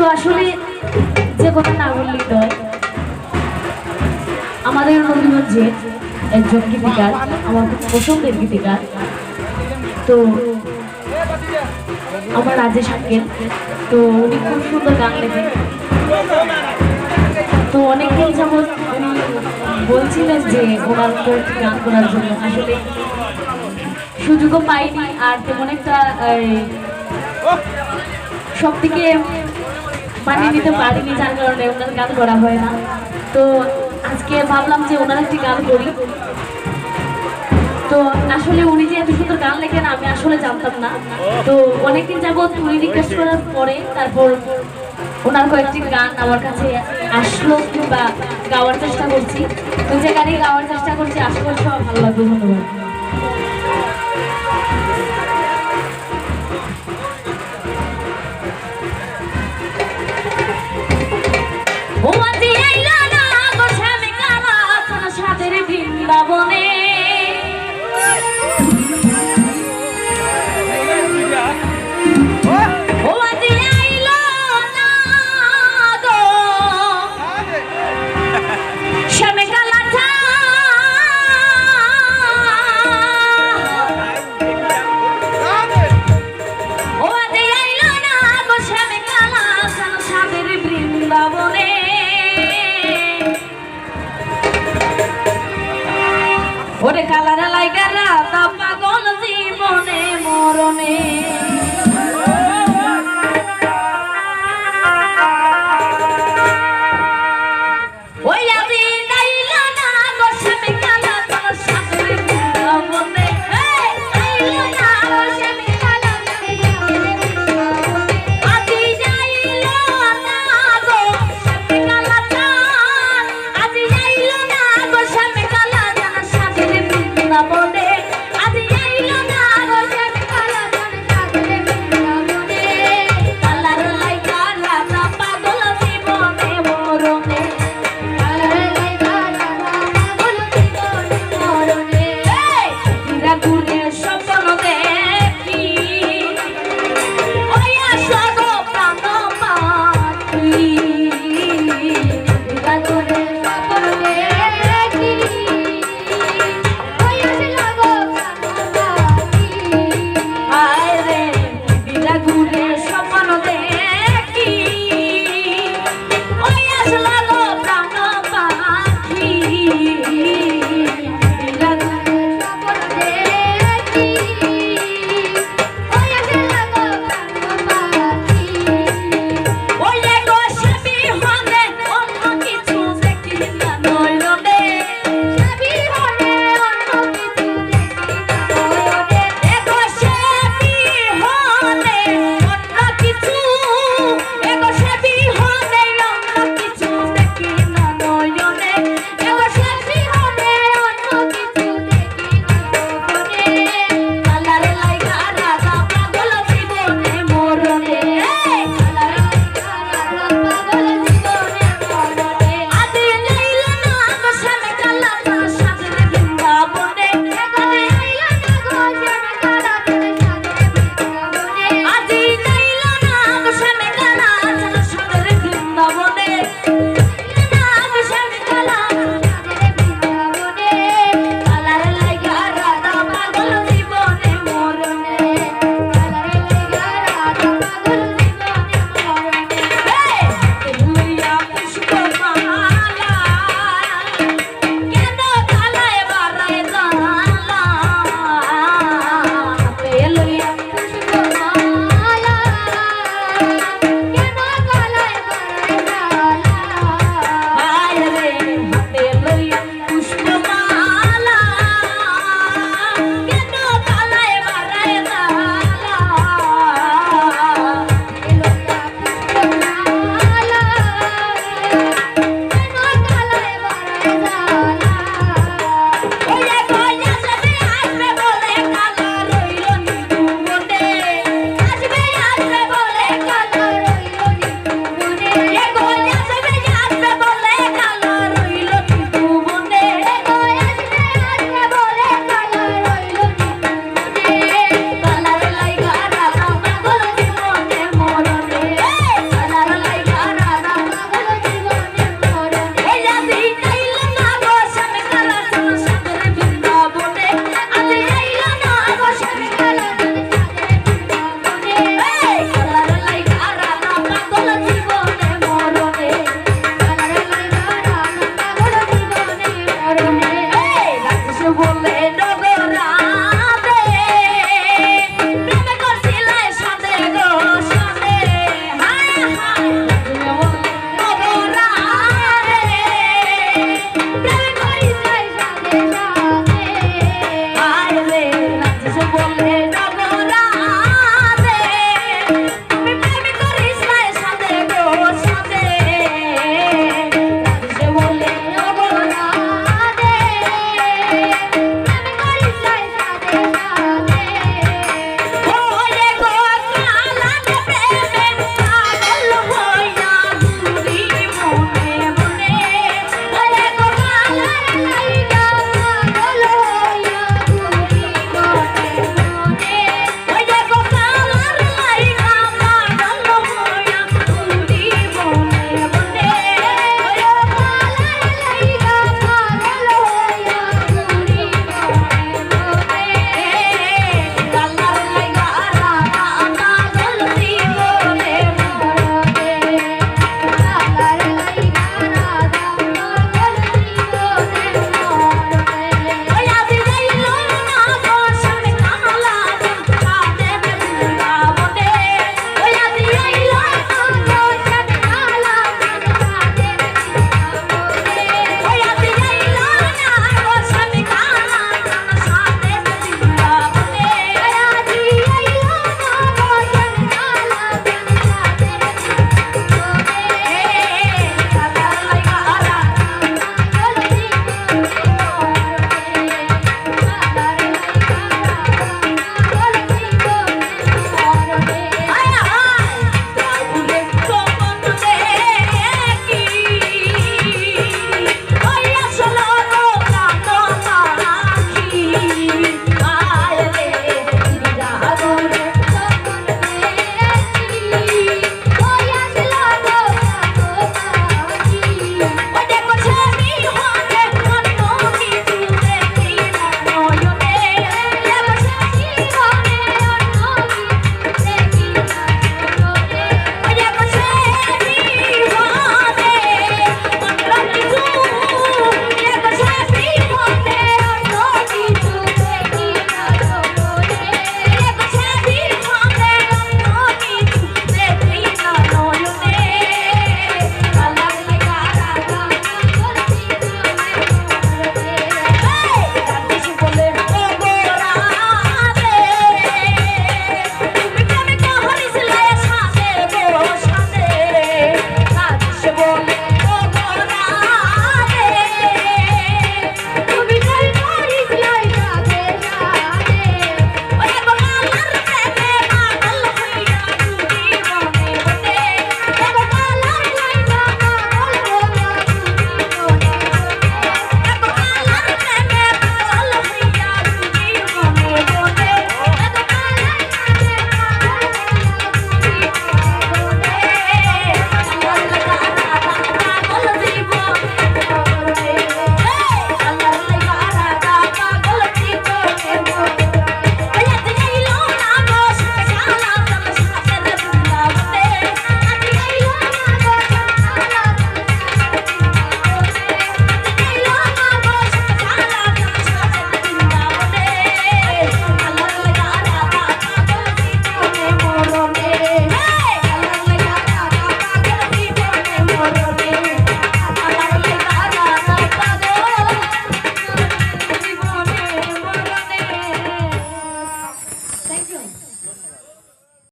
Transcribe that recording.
তো আসলে যে কথা না বললেই নয়, আমাদের নবীগঞ্জে একজন গীতিকার, আমার খুব পছন্দের গীতিকার, তো আমার রাজেশ আঙ্কেল। তো উনি খুব সুন্দর গান লেখেন। তো অনেকদিন যাবৎ উনি বলছিলেন যে ওনার কয়েকটি গান করার জন্য, আসলে সুযোগও পাইনি আর তেমন একটা সব থেকে মানিয়ে নিতে পারিনি, যার কারণে ওনার গান করা হয় না। তো আজকে ভাবলাম যে ওনার একটি গান করি। তো আসলে উনি যে এত সুন্দর গান লেখেন আমি আসলে জানতাম না। তো অনেকদিন যাবৎ উনি রিকোয়েস্ট করার পরে তারপর ওনার কয়েকটি গান আমার কাছে আসলো, কিংবা গাওয়ার চেষ্টা করছি। তো যে গানই গাওয়ার চেষ্টা করছি, আশা করছি ভালো লাগবে। ধন্যবাদ।